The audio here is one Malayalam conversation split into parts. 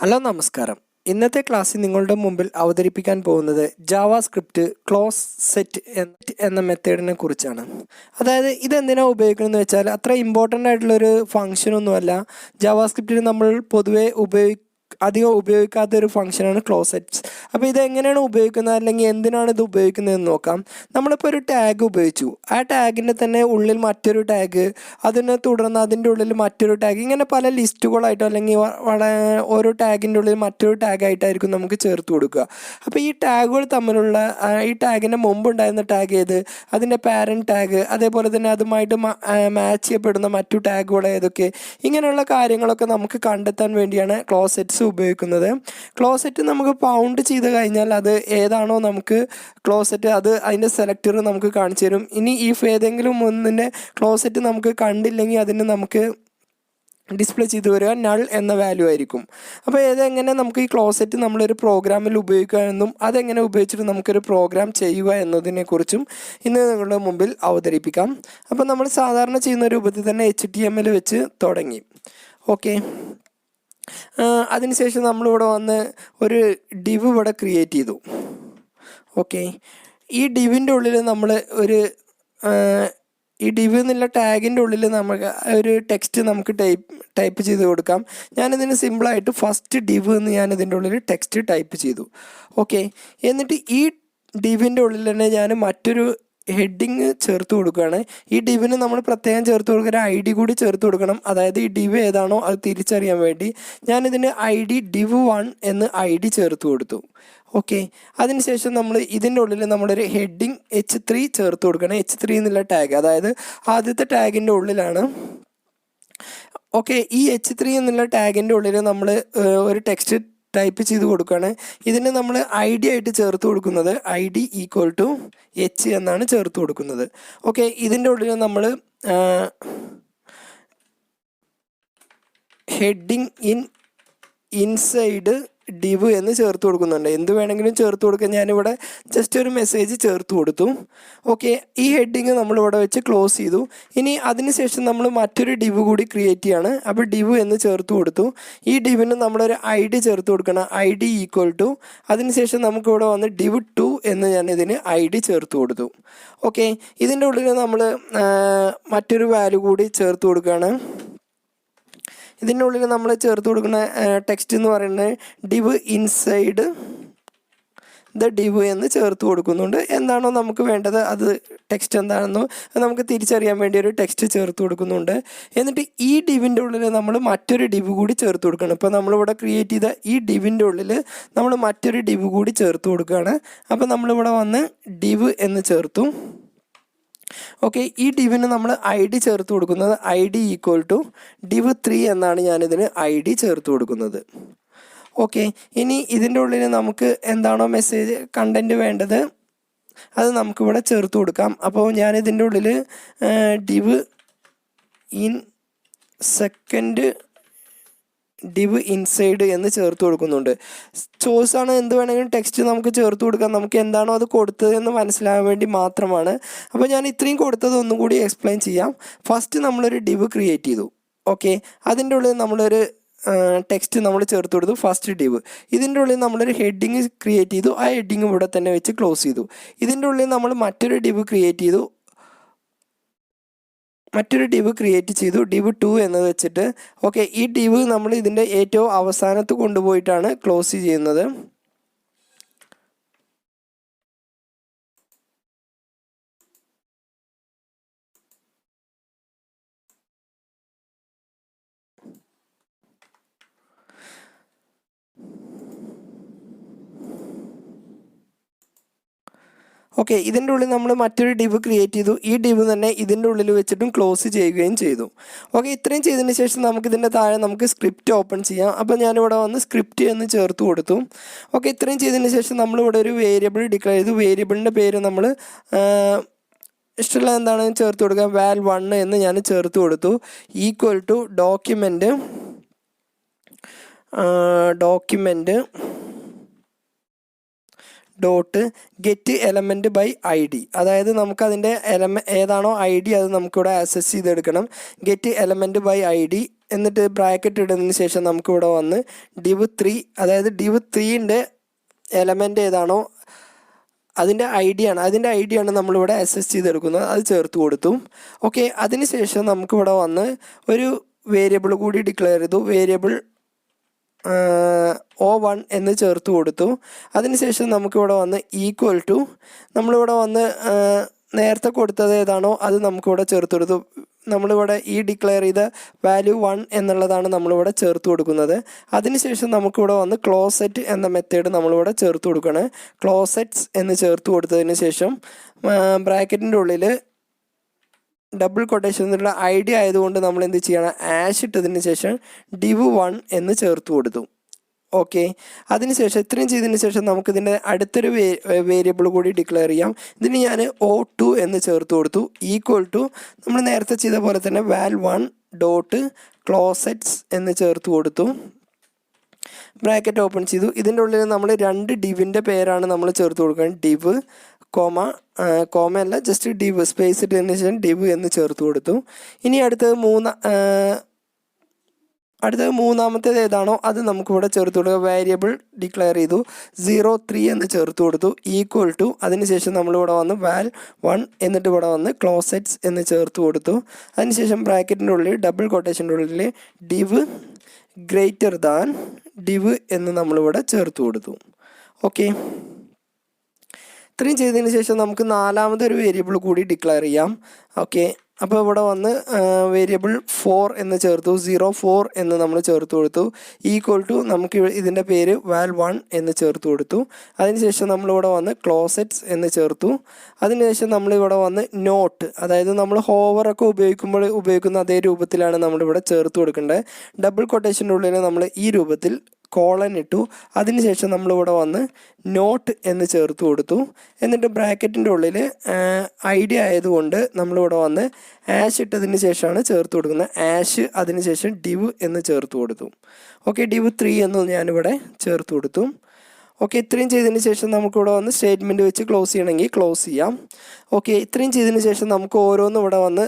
ഹലോ നമസ്കാരം. ഇന്നത്തെ ക്ലാസ്സിൽ നിങ്ങളുടെ മുമ്പിൽ അവതരിപ്പിക്കാൻ പോകുന്നത് ജാവാസ്ക്രിപ്റ്റ് ക്ലോസ് സെറ്റ് എന്ന മെത്തേഡിനെ കുറിച്ചാണ്. അതായത് ഇതെന്തിനാണ് ഉപയോഗിക്കുന്നതെന്ന് വെച്ചാൽ അത്ര ഇമ്പോർട്ടൻ്റ് ആയിട്ടുള്ളൊരു ഫംഗ്ഷനൊന്നുമല്ല. ജാവാസ്ക്രിപ്റ്റിൽ നമ്മൾ പൊതുവെ അധികം ഉപയോഗിക്കാത്തൊരു ഫംഗ്ഷനാണ് ക്ലോസ് സെറ്റ്സ്. അപ്പോൾ ഇതെങ്ങനെയാണ് ഉപയോഗിക്കുന്നത്, അല്ലെങ്കിൽ എന്തിനാണ് ഇത് ഉപയോഗിക്കുന്നതെന്ന് നോക്കാം. നമ്മളിപ്പോൾ ഒരു ടാഗ് ഉപയോഗിച്ചു, ആ ടാഗിൻ്റെ തന്നെ ഉള്ളിൽ മറ്റൊരു ടാഗ്, അതിനെ തുടർന്ന് അതിൻ്റെ ഉള്ളിൽ മറ്റൊരു ടാഗ്, ഇങ്ങനെ പല ലിസ്റ്റുകളായിട്ടോ അല്ലെങ്കിൽ ഓരോ ടാഗിൻ്റെ ഉള്ളിൽ മറ്റൊരു ടാഗായിട്ടായിരിക്കും നമുക്ക് ചേർത്ത് കൊടുക്കുക. അപ്പോൾ ഈ ടാഗുകൾ തമ്മിലുള്ള ഈ ടാഗിൻ്റെ മുമ്പുണ്ടായിരുന്ന ടാഗ് ഏത്, അതിൻ്റെ പാരൻറ്റ് ടാഗ്, അതേപോലെ തന്നെ അതുമായിട്ട് മാച്ച് ചെയ്യപ്പെടുന്ന മറ്റു ടാഗുകൾ ഏതൊക്കെ, ഇങ്ങനെയുള്ള കാര്യങ്ങളൊക്കെ നമുക്ക് കണ്ടെത്താൻ വേണ്ടിയാണ് ക്ലോസ് സെറ്റ്സ് ഉപയോഗിക്കുന്നത്. ക്ലോസെറ്റ് നമുക്ക് ഫൗണ്ട് ചെയ്ത് കഴിഞ്ഞാൽ അത് ഏതാണോ നമുക്ക് ക്ലോസെറ്റ്, അത് അതിൻ്റെ സെലക്ടർ നമുക്ക് കാണിച്ചു തരും. ഇനി ഏതെങ്കിലും ഒന്നിൻ്റെ ക്ലോസെറ്റ് നമുക്ക് കണ്ടില്ലെങ്കിൽ അതിന് നമുക്ക് ഡിസ്പ്ലേ ചെയ്ത് വരിക നൾ എന്ന വാല്യൂ ആയിരിക്കും. അപ്പോൾ ഇതെങ്ങനെ നമുക്ക് ഈ ക്ലോസെറ്റ് നമ്മളൊരു പ്രോഗ്രാമിൽ ഉപയോഗിക്കുക എന്നും അതെങ്ങനെ ഉപയോഗിച്ചിട്ട് നമുക്കൊരു പ്രോഗ്രാം ചെയ്യുക എന്നതിനെക്കുറിച്ചും ഇന്ന് നിങ്ങളുടെ മുമ്പിൽ അവതരിപ്പിക്കാം. അപ്പോൾ നമ്മൾ സാധാരണ ചെയ്യുന്ന രൂപത്തിൽ തന്നെ HTML വെച്ച് തുടങ്ങി. ഓക്കെ, അതിനുശേഷം നമ്മളിവിടെ വന്ന് ഒരു ഡിവ് ഇവിടെ ക്രിയേറ്റ് ചെയ്തു. ഓക്കെ, ഈ ഡിവിൻ്റെ ഉള്ളിൽ നമ്മൾ ഈ ഡിവ് എന്നുള്ള ടാഗിൻ്റെ ഉള്ളിൽ നമുക്ക് ഒരു ടെക്സ്റ്റ് നമുക്ക് ടൈപ്പ് ചെയ്ത് കൊടുക്കാം. ഞാനിതിന് സിമ്പിളായിട്ട് ഫസ്റ്റ് ഡിവ് എന്ന് ഞാനിതിൻ്റെ ഉള്ളിൽ ടെക്സ്റ്റ് ടൈപ്പ് ചെയ്തു. ഓക്കെ, എന്നിട്ട് ഈ ഡിവിൻ്റെ ഉള്ളിൽ തന്നെ ഞാൻ മറ്റൊരു ഹെഡിങ് ചേർത്ത് കൊടുക്കുകയാണ്. ഈ ഡിവിന് നമ്മൾ പ്രത്യേകം ചേർത്ത് കൊടുക്കുന്ന ID കൂടി ചേർത്ത് കൊടുക്കണം. അതായത് ഈ ഡിവ് ഏതാണോ അത് തിരിച്ചറിയാൻ വേണ്ടി ഞാനിതിന് ID div1 എന്ന് ID ചേർത്ത് കൊടുത്തു. ഓക്കെ, അതിനുശേഷം നമ്മൾ ഇതിൻ്റെ ഉള്ളിൽ നമ്മളൊരു ഹെഡിങ് H3 ചേർത്ത് കൊടുക്കണം. H3 എന്നുള്ള ടാഗ്, അതായത് ആദ്യത്തെ ടാഗിൻ്റെ ഉള്ളിലാണ്. ഓക്കെ, ഈ H3 എന്നുള്ള ടാഗിൻ്റെ ഉള്ളിൽ നമ്മൾ ഒരു ടെക്സ്റ്റ് ടൈപ്പ് ചെയ്ത് കൊടുക്കുകയാണ്. ഇതിന് നമ്മൾ ID ആയിട്ട് ചേർത്ത് കൊടുക്കുന്നത് ID =H എന്നാണ് ചേർത്ത് കൊടുക്കുന്നത്. ഓക്കെ, ഇതിൻ്റെ ഉള്ളിൽ നമ്മൾ ഹെഡിങ് ഇൻസൈഡ് ഡിവ് എന്ന് ചേർത്ത് കൊടുക്കുന്നുണ്ട്. എന്ത് വേണമെങ്കിലും ചേർത്ത് കൊടുക്കാൻ ഞാനിവിടെ ജസ്റ്റ് ഒരു മെസ്സേജ് ചേർത്ത് കൊടുത്തു. ഓക്കെ, ഈ ഹെഡിങ് നമ്മളിവിടെ വെച്ച് ക്ലോസ് ചെയ്തു. ഇനി അതിനുശേഷം നമ്മൾ മറ്റൊരു ഡിവ് കൂടി ക്രിയേറ്റ് ചെയ്യാണ്. അപ്പോൾ ഡിവ് എന്ന് ചേർത്ത് കൊടുത്തു. ഈ ഡിവിന് നമ്മളൊരു ID ചേർത്ത് കൊടുക്കണം. ID അതിനുശേഷം നമുക്കിവിടെ വന്ന് div2 എന്ന് ഞാൻ ഇതിന് ID ചേർത്ത് കൊടുത്തു. ഓക്കെ, ഇതിൻ്റെ ഉള്ളിൽ നമ്മൾ മറ്റൊരു വാല്യൂ കൂടി ചേർത്ത് കൊടുക്കുകയാണ്. ഇതിൻ്റെ ഉള്ളിൽ നമ്മൾ ചേർത്ത് കൊടുക്കുന്ന ടെക്സ്റ്റ് എന്ന് പറയുന്നത് ഡിവ് ഇൻസൈഡ് ദ ഡിവ് എന്ന് ചേർത്ത് കൊടുക്കുന്നുണ്ട്. എന്താണോ നമുക്ക് വേണ്ടത്, അത് ടെക്സ്റ്റ് എന്താണെന്നോ നമുക്ക് തിരിച്ചറിയാൻ വേണ്ടി ഒരു ടെക്സ്റ്റ് ചേർത്ത് കൊടുക്കുന്നുണ്ട്. എന്നിട്ട് ഈ ഡിവിൻ്റെ ഉള്ളിൽ നമ്മൾ മറ്റൊരു ഡിവ് കൂടി ചേർത്ത് കൊടുക്കണം. ഇപ്പോൾ നമ്മളിവിടെ ക്രിയേറ്റ് ചെയ്ത ഈ ഡിവിൻ്റെ ഉള്ളിൽ നമ്മൾ മറ്റൊരു ഡിവ് കൂടി ചേർത്ത് കൊടുക്കുകയാണ്. അപ്പോൾ നമ്മളിവിടെ വന്ന് ഡിവ് എന്ന് ചേർത്തു. ഓക്കെ, ഈ ഡിവിന് നമ്മൾ ID ചേർത്ത് കൊടുക്കുന്നത് ID div3 എന്നാണ് ഞാനിതിന് ID ചേർത്ത് കൊടുക്കുന്നത്. ഓക്കെ, ഇനി ഇതിൻ്റെ ഉള്ളിൽ നമുക്ക് എന്താണോ മെസ്സേജ് കണ്ടൻറ്റ് വേണ്ടത് അത് നമുക്കിവിടെ ചേർത്ത് കൊടുക്കാം. അപ്പോൾ ഞാനിതിൻ്റെ ഉള്ളിൽ ഡിവ് ഇൻസൈഡ് എന്ന് ചേർത്ത് കൊടുക്കുന്നുണ്ട്. ചോയ്സാണ്, എന്ത് വേണമെങ്കിലും ടെക്സ്റ്റ് നമുക്ക് ചേർത്ത് കൊടുക്കാം. നമുക്ക് എന്താണോ അത് കൊടുത്തതെന്ന് മനസ്സിലാകാൻ വേണ്ടി മാത്രമാണ്. അപ്പോൾ ഞാൻ ഇത്രയും കൊടുത്തത് ഒന്നും കൂടി എക്സ്പ്ലെയിൻ ചെയ്യാം. ഫസ്റ്റ് നമ്മളൊരു ഡിവ് ക്രിയേറ്റ് ചെയ്തു. ഓക്കെ, അതിൻ്റെ ഉള്ളിൽ നമ്മളൊരു ടെക്സ്റ്റ് നമ്മൾ ചേർത്ത് കൊടുത്തു, ഫസ്റ്റ് ഡിവ്. ഇതിൻ്റെ ഉള്ളിൽ നമ്മളൊരു ഹെഡിങ് ക്രിയേറ്റ് ചെയ്തു. ആ ഹെഡിങ് ഇവിടെ തന്നെ വെച്ച് ക്ലോസ് ചെയ്തു. ഇതിൻ്റെ ഉള്ളിൽ നമ്മൾ മറ്റൊരു ഡിവ് ക്രിയേറ്റ് ചെയ്തു, div2 എന്നത് വെച്ചിട്ട്. ഓക്കെ, ഈ ഡിവ് നമ്മൾ ഇതിൻ്റെ ഏറ്റവും അവസാനത്ത് കൊണ്ടുപോയിട്ടാണ് ക്ലോസ് ചെയ്യുന്നത്. ഓക്കെ, ഇതിൻ്റെ ഉള്ളിൽ നമ്മൾ മറ്റൊരു ഡിവ് ക്രിയേറ്റ് ചെയ്തു. ഈ ഡിവ് തന്നെ ഇതിൻ്റെ ഉള്ളിൽ വെച്ചിട്ടും ക്ലോസ് ചെയ്യുകയും ചെയ്തു. ഓക്കെ, ഇത്രയും ചെയ്തതിന് ശേഷം നമുക്കിതിൻ്റെ താഴെ നമുക്ക് സ്ക്രിപ്റ്റ് ഓപ്പൺ ചെയ്യാം. അപ്പോൾ ഞാനിവിടെ വന്ന് സ്ക്രിപ്റ്റ് എന്ന് ചേർത്ത് കൊടുത്തു. ഓക്കെ, ഇത്രയും ചെയ്തതിന് ശേഷം നമ്മളിവിടെ ഒരു വേരിയബിൾ ഡിക്ലെയർ ചെയ്തു. വേരിയബിളിൻ്റെ പേര് നമ്മൾ ഇഷ്ടമുള്ള എന്താണെന്ന് ചേർത്ത് കൊടുക്കാം. val1 എന്ന് ഞാൻ ചേർത്ത് കൊടുത്തു. Dot get element by I D. അതായത് നമുക്കതിൻ്റെ ഏതാണോ ഐ ഡി അത് നമുക്കിവിടെ ആക്സസ് ചെയ്തെടുക്കണം. Get element by I D എന്നിട്ട് ബ്രാക്കറ്റ് ഇടുന്നതിന് ശേഷം നമുക്കിവിടെ വന്ന് div3, അതായത് div3ൻ്റെ എലമെൻറ്റ് ഏതാണോ അതിൻ്റെ ഐ ഡിയാണ് നമ്മളിവിടെ ആക്സസ് ചെയ്തെടുക്കുന്നത്. അത് ചേർത്ത് കൊടുത്തു. ഓക്കെ, അതിനുശേഷം നമുക്കിവിടെ വന്ന് ഒരു വേരിയബിൾ കൂടി ഡിക്ലെയർ ചെയ്തു. വേരിയബിൾ O1 എന്ന് ചേർത്ത് കൊടുത്തു. അതിനുശേഷം നമുക്കിവിടെ വന്ന് ഈക്വൽ ടു നമ്മളിവിടെ വന്ന് നേരത്തെ കൊടുത്തത് ഏതാണോ അത് നമുക്കിവിടെ ചേർത്ത് കൊടുത്തു. നമ്മളിവിടെ ഈ ഡിക്ലെയർ ചെയ്ത വാല്യൂ 1 എന്നുള്ളതാണ് നമ്മളിവിടെ ചേർത്ത് കൊടുക്കുന്നത്. അതിനുശേഷം നമുക്കിവിടെ വന്ന് ക്ലോസെറ്റ് എന്ന മെത്തേഡ് നമ്മളിവിടെ ചേർത്ത് കൊടുക്കുകയാണ്. ക്ലോസെറ്റ്സ് എന്ന് ചേർത്ത് കൊടുത്തതിന് ശേഷം ബ്രാക്കറ്റിൻ്റെ ഉള്ളിൽ ഡബിൾ കൊട്ടേഷനിലുള്ള ഐ ഡി ആയതുകൊണ്ട് നമ്മൾ എന്ത് ചെയ്യണം, ആഷ് ഇട്ടതിന് ശേഷം div1 എന്ന് ചേർത്ത് കൊടുത്തു. ഓക്കെ, അതിനുശേഷം ഇത്രയും ചെയ്തതിന് ശേഷം നമുക്കിതിൻ്റെ അടുത്തൊരു വേരിയബിൾ കൂടി ഡിക്ലെയർ ചെയ്യാം. ഇതിന് ഞാൻ O2 എന്ന് ചേർത്ത് കൊടുത്തു. ഈക്വൽ ടു നമ്മൾ നേരത്തെ ചെയ്ത പോലെ തന്നെ val1 ഡോട്ട് ക്ലോസെറ്റ്സ് എന്ന് ചേർത്ത് കൊടുത്തു. ബ്രാക്കറ്റ് ഓപ്പൺ ചെയ്തു. ഇതിൻ്റെ ഉള്ളിൽ നമ്മൾ 2 ഡിവിൻ്റെ പേരാണ് നമ്മൾ ചേർത്ത് കൊടുക്കുന്നത്. ഡിവ് കോമയല്ല, ജസ്റ്റ് div സ്പേസ് ഇട്ടതിന് ശേഷം div എന്ന് ചേർത്ത് കൊടുത്തു. ഇനി അടുത്തത് മൂന്നാമത്തേത് ഏതാണോ അത് നമുക്കിവിടെ ചേർത്ത് കൊടുക്കുക. വേരിയബിൾ ഡിക്ലെയർ ചെയ്തു. 03 എന്ന് ചേർത്ത് കൊടുത്തു. ഈക്വൽ ടു അതിനുശേഷം നമ്മളിവിടെ വന്ന് val1 എന്നിട്ട് ഇവിടെ വന്ന് ക്ലോസെറ്റ്സ് എന്ന് ചേർത്ത് കൊടുത്തു. അതിനുശേഷം ബ്രാക്കറ്റിൻ്റെ ഉള്ളിൽ ഡബിൾ കൊട്ടേഷൻ്റെ ഉള്ളിൽ div ഗ്രേറ്റർ ദാൻ div എന്ന് നമ്മളിവിടെ ചേർത്ത് കൊടുത്തു. ഓക്കെ, ഇത്രയും ചെയ്തതിന് ശേഷം നമുക്ക് നാലാമതൊരു വേരിയബിൾ കൂടി ഡിക്ലെയർ ചെയ്യാം. ഓക്കെ, അപ്പോൾ ഇവിടെ വന്ന് വേരിയബിൾ 4 എന്ന് ചേർത്തു. 04 എന്ന് നമ്മൾ ചേർത്ത് കൊടുത്തു. ഈക്വൽ ടു നമുക്ക് ഇതിൻ്റെ പേര് val1 എന്ന് ചേർത്ത് കൊടുത്തു. അതിനുശേഷം നമ്മളിവിടെ വന്ന് ക്ലോസെറ്റ്സ് എന്ന് ചേർത്തു. അതിനുശേഷം നമ്മളിവിടെ വന്ന് നോട്ട്, അതായത് നമ്മൾ ഹോവറൊക്കെ ഉപയോഗിക്കുന്ന അതേ രൂപത്തിലാണ് നമ്മളിവിടെ ചേർത്ത് കൊടുക്കേണ്ടത്. ഡബിൾ കൊട്ടേഷൻ്റെ ഉള്ളിൽ നമ്മൾ ഈ രൂപത്തിൽ കോളൻ ഇട്ടു. അതിനുശേഷം നമ്മളിവിടെ വന്ന് നോട്ട് എന്ന് ചേർത്ത് കൊടുത്തു. എന്നിട്ട് ബ്രാക്കറ്റിൻ്റെ ഉള്ളിൽ ഐ ഡി ആയതുകൊണ്ട് നമ്മളിവിടെ വന്ന് ആഷ് ഇട്ടതിന് ശേഷമാണ് ചേർത്ത് കൊടുക്കുന്നത്. ആഷ് അതിനുശേഷം div എന്ന് ചേർത്ത് കൊടുത്തു. ഓക്കെ, div3 എന്ന് ഞാനിവിടെ ചേർത്ത് കൊടുത്തു. ഓക്കെ, ഇത്രയും ചെയ്തതിന് ശേഷം നമുക്കിവിടെ വന്ന് സ്റ്റേറ്റ്മെൻറ്റ് വെച്ച് ക്ലോസ് ചെയ്യണമെങ്കിൽ ക്ലോസ് ചെയ്യാം. ഓക്കെ, ഇത്രയും ചെയ്തതിന് ശേഷം നമുക്ക് ഓരോന്നും ഇവിടെ വന്ന്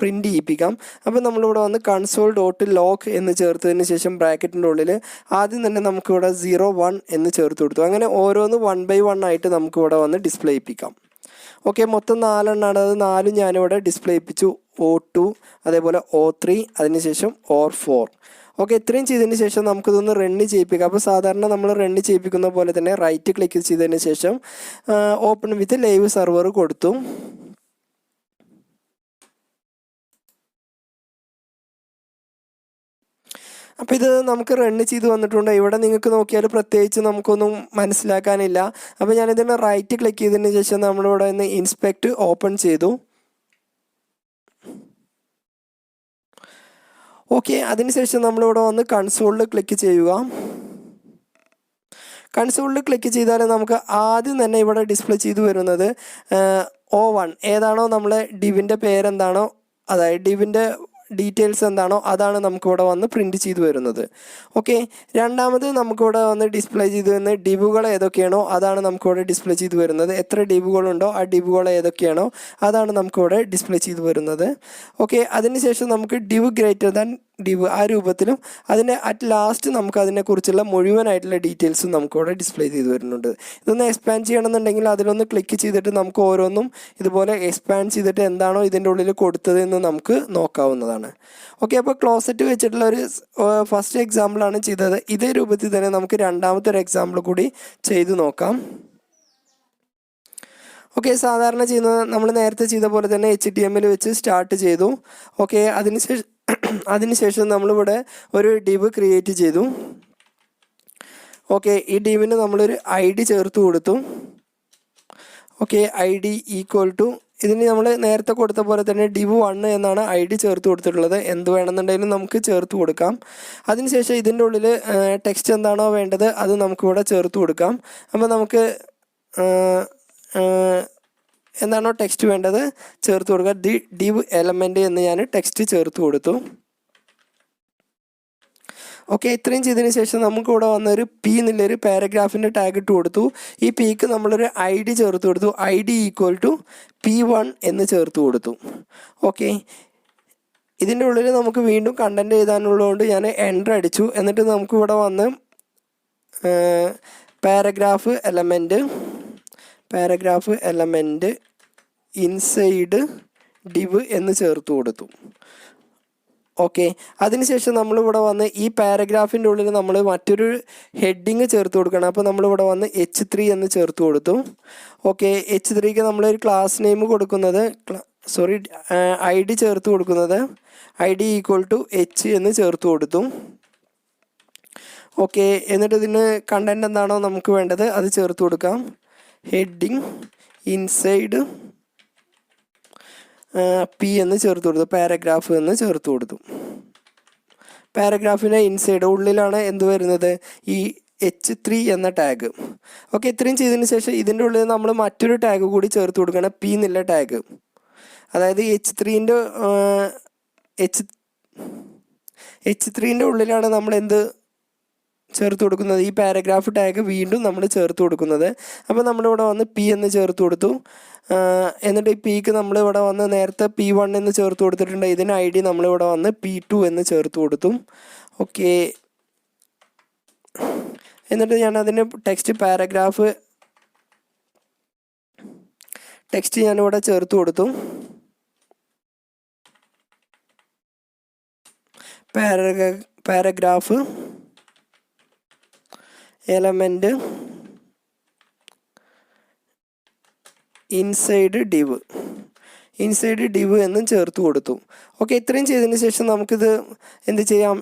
പ്രിൻ്റ് ചെയ്യിപ്പിക്കാം. അപ്പോൾ നമ്മളിവിടെ വന്ന് കൺസോൾ ഡോട്ട് ലോഗ് എന്ന് ചേർത്തതിന് ശേഷം ബ്രാക്കറ്റിൻ്റെ ഉള്ളിൽ ആദ്യം തന്നെ നമുക്കിവിടെ 01 എന്ന് ചേർത്ത് കൊടുത്തു. അങ്ങനെ ഓരോന്ന് 1 by 1 ആയിട്ട് നമുക്കിവിടെ വന്ന് ഡിസ്പ്ലേ ചെയ്യിപ്പിക്കാം. ഓക്കെ, മൊത്തം 4 എണ്ണമാണ്. അത് 4 ഞാനിവിടെ ഡിസ്പ്ലേ ചെയ്യിപ്പിച്ചു. O2, അതേപോലെ O3, അതിനുശേഷം O4. ഓക്കെ, ഇത്രയും ചെയ്തതിന് ശേഷം നമുക്കിതൊന്ന് റണ്ണ് ചെയ്യിപ്പിക്കാം. അപ്പോൾ സാധാരണ നമ്മൾ റണ്ണ് ചെയ്യിപ്പിക്കുന്ന പോലെ തന്നെ റൈറ്റ് ക്ലിക്ക് ചെയ്തതിന് ശേഷം ഓപ്പൺ വിത്ത് ലൈവ് സെർവർ കൊടുത്തു. അപ്പോൾ ഇത് നമുക്ക് റണ്ണ് ചെയ്ത് വന്നിട്ടുണ്ട്. ഇവിടെ നിങ്ങൾക്ക് നോക്കിയാൽ പ്രത്യേകിച്ച് നമുക്കൊന്നും മനസ്സിലാക്കാനില്ല. അപ്പോൾ ഞാനിതിന് റൈറ്റ് ക്ലിക്ക് ചെയ്തതിന് ശേഷം നമ്മളിവിടെ നിന്ന് ഇൻസ്പെക്റ്റ് ഓപ്പൺ ചെയ്തു. ഓക്കെ, അതിനുശേഷം നമ്മളിവിടെ വന്ന് കൺസോളിൽ ക്ലിക്ക് ചെയ്യുക. കൺസോളിൽ ക്ലിക്ക് ചെയ്താൽ നമുക്ക് ആദ്യം തന്നെ ഇവിടെ ഡിസ്പ്ലേ ചെയ്ത് വരുന്നത് O1 ഏതാണോ നമ്മളെ ഡിവിൻ്റെ പേരെന്താണോ, അതായത് ഡിവിൻ്റെ ഡീറ്റെയിൽസ് എന്താണോ അതാണ് നമുക്കിവിടെ വന്ന് പ്രിൻറ്റ് ചെയ്ത് വരുന്നത്. ഓക്കെ, രണ്ടാമത് നമുക്കിവിടെ വന്ന് ഡിസ്പ്ലേ ചെയ്ത് വരുന്ന ഡിവുകൾ ഏതൊക്കെയാണോ അതാണ് നമുക്കിവിടെ ഡിസ്പ്ലേ ചെയ്ത് വരുന്നത്. എത്ര ഡിവുകളുണ്ടോ ആ ഡിവുകൾ ഏതൊക്കെയാണോ അതാണ് നമുക്കിവിടെ ഡിസ്പ്ലേ ചെയ്ത് വരുന്നത്. ഓക്കെ, അതിനുശേഷം നമുക്ക് div ഗ്രേറ്റർ ദാൻ div ആ രൂപത്തിലും അതിൻ്റെ അറ്റ് ലാസ്റ്റ് നമുക്ക് അതിനെക്കുറിച്ചുള്ള മുഴുവനായിട്ടുള്ള ഡീറ്റെയിൽസും നമുക്കിവിടെ ഡിസ്പ്ലേ ചെയ്ത് വരുന്നുണ്ട്. ഇതൊന്ന് എക്സ്പാൻഡ് ചെയ്യണമെന്നുണ്ടെങ്കിൽ അതിലൊന്ന് ക്ലിക്ക് ചെയ്തിട്ട് നമുക്ക് ഓരോന്നും ഇതുപോലെ എക്സ്പാൻഡ് ചെയ്തിട്ട് എന്താണോ ഇതിൻ്റെ ഉള്ളിൽ കൊടുത്തത് എന്ന് നമുക്ക് നോക്കാവുന്നതാണ്. ഓക്കെ, അപ്പോൾ ക്ലോസറ്റ് വെച്ചിട്ടുള്ള ഒരു ഫസ്റ്റ് എക്സാമ്പിളാണ് ചെയ്തത്. ഇതേ രൂപത്തിൽ തന്നെ നമുക്ക് രണ്ടാമത്തെ ഒരു എക്സാമ്പിൾ കൂടി ചെയ്ത് നോക്കാം. ഓക്കെ, സാധാരണ ചെയ്യുന്നത് നമ്മൾ നേരത്തെ ചെയ്ത പോലെ തന്നെ HTML വെച്ച് സ്റ്റാർട്ട് ചെയ്തു. ഓക്കെ, അതിനുശേഷം നമ്മളിവിടെ ഒരു div ക്രിയേറ്റ് ചെയ്തു. ഓക്കെ, ഈ ഡിവിന് നമ്മളൊരു ഐ ഡി ചേർത്ത് കൊടുത്തു. Okay, I D equal to ഇതിന് നമ്മൾ നേരത്തെ കൊടുത്ത പോലെ തന്നെ div1 എന്നാണ് ഐ ഡി ചേർത്ത് കൊടുത്തിട്ടുള്ളത്. എന്ത് വേണമെന്നുണ്ടെങ്കിലും നമുക്ക് ചേർത്ത് കൊടുക്കാം. അതിനുശേഷം ഇതിൻ്റെ ഉള്ളിൽ ടെക്സ്റ്റ് എന്താണോ വേണ്ടത് അത് നമുക്കിവിടെ ചേർത്ത് കൊടുക്കാം. അപ്പോൾ നമുക്ക് എന്താണോ ടെക്സ്റ്റ് വേണ്ടത് ചേർത്ത് കൊടുക്കുക. div എലമെൻറ്റ് എന്ന് ഞാൻ ടെക്സ്റ്റ് ചേർത്ത് കൊടുത്തു. ഓക്കെ, ഇത്രയും ചെയ്തതിന് ശേഷം നമുക്കിവിടെ വന്നൊരു പി എന്നുള്ളൊരു പാരഗ്രാഫിൻ്റെ ടാഗ് ഇട്ട് കൊടുത്തു. ഈ പിക്ക് നമ്മളൊരു ഐ ഡി ചേർത്ത് കൊടുത്തു. I D equal to P1 എന്ന് ചേർത്ത് കൊടുത്തു. ഓക്കെ, ഇതിൻ്റെ ഉള്ളിൽ നമുക്ക് വീണ്ടും കണ്ടൻറ്റ് എഴുതാനുള്ളതുകൊണ്ട് ഞാൻ എൻ്റർ അടിച്ചു. എന്നിട്ട് നമുക്കിവിടെ വന്ന് പാരഗ്രാഫ് എലമെൻറ്റ് ഇൻസൈഡ് ഡിവ് എന്ന് ചേർത്ത് കൊടുത്തു. ഓക്കെ, അതിനുശേഷം നമ്മളിവിടെ വന്ന് ഈ പാരഗ്രാഫിൻ്റെ ഉള്ളിൽ നമ്മൾ മറ്റൊരു ഹെഡിങ് ചേർത്ത് കൊടുക്കണം. അപ്പോൾ നമ്മളിവിടെ വന്ന് H3 എന്ന് ചേർത്ത് കൊടുത്തു. ഓക്കെ, H3ക്ക് നമ്മളൊരു ക്ലാസ് നെയിം കൊടുക്കുന്നത് ഐ ഡി ചേർത്ത് കൊടുക്കുന്നത് I D equal to H എന്ന് ചേർത്ത് കൊടുത്തു. ഓക്കെ, എന്നിട്ട് ഇതിന് കണ്ടൻറ്റ് എന്താണോ നമുക്ക് വേണ്ടത് അത് ചേർത്ത് കൊടുക്കാം. ഹെഡിങ് ഇൻസൈഡ് പി എന്ന് ചേർത്ത് കൊടുത്തു, പാരഗ്രാഫ് എന്ന് ചേർത്ത് കൊടുത്തു. പാരഗ്രാഫിൻ്റെ ഇൻസൈഡ് ഉള്ളിലാണ് എന്ത് വരുന്നത്, ഈ H3 എന്ന ടാഗ്. ഓക്കെ, ഇത്രയും ചെയ്തതിന് ശേഷം ഇതിൻ്റെ ഉള്ളിൽ നമ്മൾ മറ്റൊരു ടാഗ് കൂടി ചേർത്ത് കൊടുക്കണം, പി എന്നുള്ള ടാഗ്. അതായത് H3ൻ്റെ ഉള്ളിലാണ് നമ്മൾ എന്ത് ചേർത്ത് കൊടുക്കുന്നത്, ഈ പാരഗ്രാഫ് ടാഗ് വീണ്ടും നമ്മൾ ചേർത്ത് കൊടുക്കുന്നത്. അപ്പോൾ നമ്മളിവിടെ വന്ന് പി എന്ന് ചേർത്ത് കൊടുത്തു. എന്നിട്ട് ഈ പിക്ക് നമ്മളിവിടെ വന്ന് നേരത്തെ P1 എന്ന് ചേർത്ത് കൊടുത്തിട്ടുണ്ട്. ഇതിന് ഐ ഡി നമ്മളിവിടെ വന്ന് P2 എന്ന് ചേർത്ത് കൊടുത്തു. ഓക്കെ, എന്നിട്ട് ഞാൻ അതിന് ടെക്സ്റ്റ് ഞാനിവിടെ ചേർത്ത് കൊടുത്തു. പാരഗ്രാഫ് എലമെൻറ്റ് ഇൻസൈഡ് ഡിവ് എന്നും ചേർത്ത് കൊടുത്തു. ഓക്കെ, ഇത്രയും ചെയ്തതിന് ശേഷം നമുക്കിത് എന്ത് ചെയ്യാം,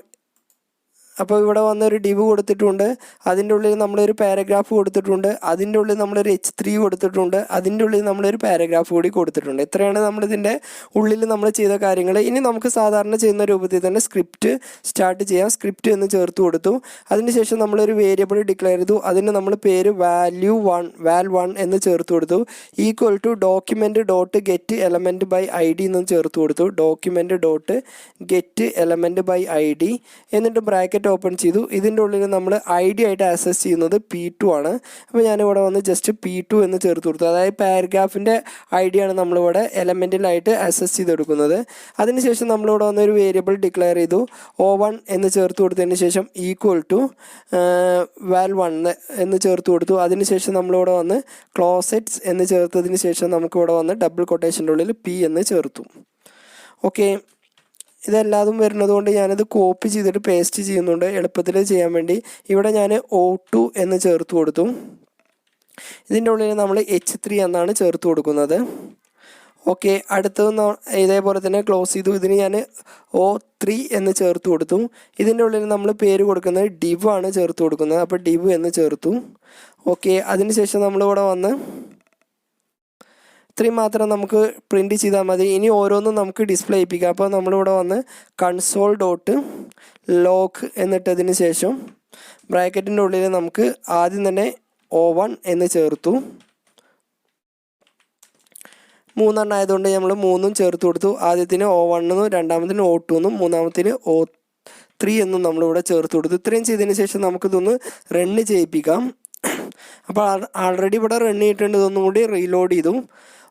അപ്പോൾ ഇവിടെ വന്നൊരു ഡിവ് കൊടുത്തിട്ടുണ്ട്, അതിൻ്റെ ഉള്ളിൽ നമ്മളൊരു പാരഗ്രാഫ് കൊടുത്തിട്ടുണ്ട്, അതിൻ്റെ ഉള്ളിൽ നമ്മളൊരു H3 കൊടുത്തിട്ടുണ്ട്, അതിൻ്റെ ഉള്ളിൽ നമ്മളൊരു പാരഗ്രാഫ് കൂടി കൊടുത്തിട്ടുണ്ട്. ഇത്രയാണ് നമ്മളിതിൻ്റെ ഉള്ളിൽ നമ്മൾ ചെയ്ത കാര്യങ്ങൾ. ഇനി നമുക്ക് സാധാരണ ചെയ്യുന്ന രൂപത്തിൽ തന്നെ സ്ക്രിപ്റ്റ് സ്റ്റാർട്ട് ചെയ്യാം. സ്ക്രിപ്റ്റ് എന്ന് ചേർത്ത് കൊടുത്തു. അതിനുശേഷം നമ്മളൊരു വേരിയബിൾ ഡിക്ലെയർ ചെയ്തു. അതിന് നമ്മൾ പേര് val1 എന്ന് ചേർത്ത് കൊടുത്തു. Equal to document dot get element by I D എന്ന് ചേർത്ത് കൊടുത്തു. Document dot get element by I D, എന്നിട്ട് ബ്രാക്കറ്റ് ഓപ്പൺ ചെയ്തു. ഇതിൻ്റെ ഉള്ളിൽ നമ്മൾ ഐ ഡി ആയിട്ട് ആക്സസ് ചെയ്യുന്നത് P2 ആണ്. അപ്പോൾ ഞാനിവിടെ വന്ന് ജസ്റ്റ് P2 എന്ന് ചേർത്ത് കൊടുത്തു. അതായത് പാരഗ്രാഫിൻ്റെ ഐ ഡി ആണ് നമ്മളിവിടെ എലമെൻറ്റിലായിട്ട് ആക്സസ് ചെയ്തെടുക്കുന്നത്. അതിനുശേഷം നമ്മളിവിടെ വന്ന് ഒരു വേരിയബിൾ ഡിക്ലെയർ ചെയ്തു. O1 എന്ന് ചേർത്ത് കൊടുത്തതിന് ശേഷം ഈക്വൽ ടു val1 എന്ന് ചേർത്ത് കൊടുത്തു. അതിനുശേഷം നമ്മളിവിടെ വന്ന് ക്ലോസെറ്റ്സ് എന്ന് ചേർത്തതിന് ശേഷം നമുക്കിവിടെ വന്ന് ഡബിൾ കൊട്ടേഷൻ്റെ ഉള്ളിൽ P എന്ന് ചേർത്തു. ഓക്കെ, ഇതെല്ലാതും വരുന്നത് കൊണ്ട് ഞാനത് കോപ്പി ചെയ്തിട്ട് പേസ്റ്റ് ചെയ്യുന്നുണ്ട് എളുപ്പത്തിൽ ചെയ്യാൻ വേണ്ടി. ഇവിടെ ഞാൻ O2 എന്ന് ചേർത്ത് കൊടുത്തു. ഇതിൻ്റെ ഉള്ളിൽ നമ്മൾ H3 എന്നാണ് ചേർത്ത് കൊടുക്കുന്നത്. ഓക്കെ, അടുത്തത് ഇതേപോലെ തന്നെ ക്ലോസ് ചെയ്തു. ഇതിന് ഞാൻ O3 എന്ന് ചേർത്ത് കൊടുത്തു. ഇതിൻ്റെ ഉള്ളിൽ നമ്മൾ പേര് കൊടുക്കുന്നത് div ആണ് ചേർത്ത് കൊടുക്കുന്നത്. അപ്പോൾ div എന്ന് ചേർത്തു. ഓക്കെ, അതിനുശേഷം നമ്മളിവിടെ വന്ന് ഇത്രയും മാത്രം നമുക്ക് പ്രിൻറ്റ് ചെയ്താൽ മതി. ഇനി ഓരോന്നും നമുക്ക് ഡിസ്പ്ലേ ചെയ്യിപ്പിക്കാം. അപ്പോൾ നമ്മളിവിടെ വന്ന് കൺസോൾ ഡോട്ട് ലോഗ് എന്നിട്ടതിന് ശേഷം ബ്രാക്കറ്റിൻ്റെ ഉള്ളിൽ നമുക്ക് ആദ്യം തന്നെ O1 എന്ന് ചേർത്തു. 3 ആയതുകൊണ്ട് നമ്മൾ 3 ചേർത്ത് കൊടുത്തു. ആദ്യത്തിന് O1 എന്നും രണ്ടാമത്തിന് O2 എന്നും മൂന്നാമത്തിന് O3 എന്നും നമ്മളിവിടെ ചേർത്ത് കൊടുത്തു. ഇത്രയും ചെയ്തതിന് ശേഷം നമുക്കിതൊന്ന് റണ്ണ് ചെയ്യിപ്പിക്കാം. അപ്പോൾ ആൾറെഡി ഇവിടെ റൺ ചെയ്തിട്ടുണ്ട്. ഇതൊന്നും കൂടി റീലോഡ് ചെയ്തു.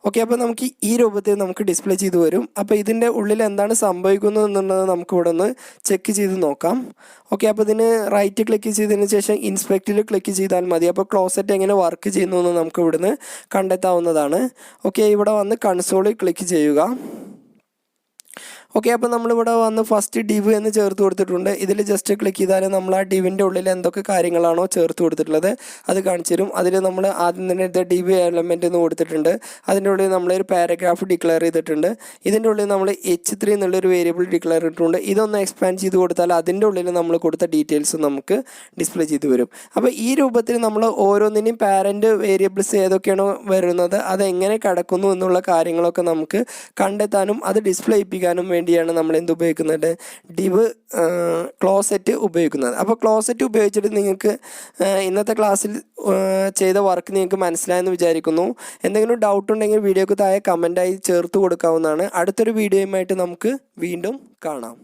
ഓക്കെ, അപ്പോൾ നമുക്ക് ഈ രൂപത്തിൽ നമുക്ക് ഡിസ്പ്ലേ ചെയ്ത് വരും. അപ്പോൾ ഇതിൻ്റെ ഉള്ളിൽ എന്താണ് സംഭവിക്കുന്നത് എന്നുള്ളത് നമുക്ക് ഇവിടെ ഒന്ന് ചെക്ക് ചെയ്ത് നോക്കാം. ഓക്കെ, അപ്പോൾ ഇതിന് റൈറ്റ് ക്ലിക്ക് ചെയ്തതിന് ശേഷം ഇൻസ്പെക്റ്റിൽ ക്ലിക്ക് ചെയ്താൽ മതി. അപ്പോൾ ക്ലോസറ്റ് എങ്ങനെ വർക്ക് ചെയ്യുന്നു എന്ന് നമുക്ക് ഇവിടുന്ന് കണ്ടെത്താവുന്നതാണ്. ഓക്കെ, ഇവിടെ വന്ന് കൺസോളിൽ ക്ലിക്ക് ചെയ്യുക. ഓക്കെ, അപ്പോൾ നമ്മളിവിടെ വന്ന് ഫസ്റ്റ് ഡിവ് എന്ന് ചേർത്ത് കൊടുത്തിട്ടുണ്ട്. ഇതിൽ ജസ്റ്റ് ക്ലിക്ക് ചെയ്താൽ നമ്മൾ ആ ഡിവിൻ്റെ ഉള്ളിൽ എന്തൊക്കെ കാര്യങ്ങളാണോ ചേർത്ത് കൊടുത്തിട്ടുള്ളത് അത് കാണിച്ചു തരും. അതിൽ നമ്മൾ ആദ്യം തന്നെ ഡിവ് എലമെൻ്റ് എന്ന് കൊടുത്തിട്ടുണ്ട്. അതിൻ്റെ ഉള്ളിൽ നമ്മളൊരു പാരഗ്രാഫ് ഡിക്ലെയർ ചെയ്തിട്ടുണ്ട്. ഇതിൻ്റെ ഉള്ളിൽ നമ്മൾ H3 എന്നുള്ളൊരു വേരിയബിൾ ഡിക്ലെയർ ചെയ്തിട്ടുണ്ട്. ഇതൊന്ന് എക്സ്പാൻഡ് ചെയ്ത് കൊടുത്താൽ അതിൻ്റെ ഉള്ളിൽ നമ്മൾ കൊടുത്ത ഡീറ്റെയിൽസ് നമുക്ക് ഡിസ്പ്ലേ ചെയ്ത് വരും. അപ്പോൾ ഈ രൂപത്തിൽ നമ്മൾ ഓരോന്നിനെയും പാരൻറ്റ് വേരിയബിൾസ് ഏതൊക്കെയാണോ വരുന്നത് അതെങ്ങനെ കിടക്കുന്നു എന്നുള്ള കാര്യങ്ങളൊക്കെ നമുക്ക് കണ്ടെത്താനും അത് ഡിസ്പ്ലേ ചെയ്യിപ്പിക്കാനും വേണ്ടിയാണ് നമ്മൾ എന്ത് ഉപയോഗിക്കുന്നത്, ഡിവ് ക്ലോസെറ്റ് ഉപയോഗിക്കുന്നത്. അപ്പോൾ ക്ലോസെറ്റ് ഉപയോഗിച്ചിട്ട് നിങ്ങൾക്ക് ഇന്നത്തെ ക്ലാസ്സിൽ ചെയ്ത വർക്ക് നിങ്ങൾക്ക് മനസ്സിലായെന്ന് വിചാരിക്കുന്നു. എന്തെങ്കിലും ഡൗട്ട് ഉണ്ടെങ്കിൽ വീഡിയോക്ക് താഴെ കമൻറ്റായി ചേർത്ത് കൊടുക്കാവുന്നതാണ്. അടുത്തൊരു വീഡിയോയുമായിട്ട് നമുക്ക് വീണ്ടും കാണാം.